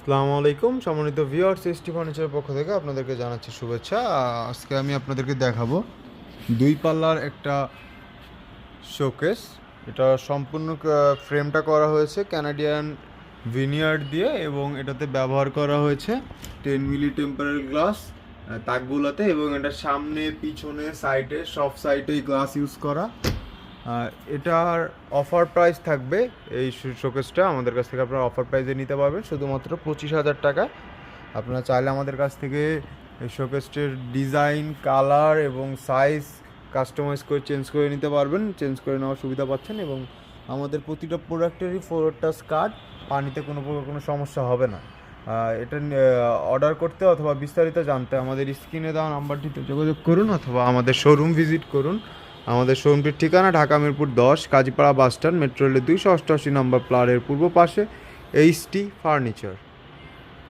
আসসালামু আলাইকুম সম্মানিত ভিউয়ার্স, এসটি ফার্নিচারের পক্ষ থেকে আপনাদেরকে জানাচ্ছি শুভেচ্ছা। আজকে আমি আপনাদেরকে দেখাবো দুই পাল্লার একটা শোকেস। এটা সম্পূর্ণ ফ্রেমটা করা হয়েছে ক্যানাডিয়ান ভিনিয়ার্ড দিয়ে এবং এটাতে ব্যবহার করা হয়েছে 10 মিলি টেম্পারেল গ্লাস তাকগুলোতে, এবং এটা সামনে পিছনে সাইডে সব সাইডেই গ্লাস ইউজ করা। এটার অফার প্রাইস থাকবে, এই শোকেসটা আমাদের কাছ থেকে আপনারা অফার প্রাইসে নিতে পারবেন শুধুমাত্র 25,000 টাকা। আপনারা চাইলে আমাদের কাছ থেকে এই শোকেসটির ডিজাইন, কালার এবং সাইজ কাস্টমাইজ করে চেঞ্জ করে নিতে পারবেন, চেঞ্জ করে নেওয়ার সুবিধা পাচ্ছেন। এবং আমাদের প্রতিটা প্রোডাক্টেরই 4 কার্ড, পানিতে কোনো প্রকার কোনো সমস্যা হবে না। এটা অর্ডার করতে অথবা বিস্তারিত জানতে আমাদের স্ক্রিনে দেওয়া নাম্বারটিতে যোগাযোগ করুন অথবা আমাদের শোরুম ভিজিট করুন। আমাদের শোরুমটির ঠিকানা ঢাকা মিরপুর 10, কাজীপাড়া বাসস্ট্যান্ড, মেট্রো রেলের 288 নম্বর প্লারের পূর্ব পাশে, এইচটি ফার্নিচার।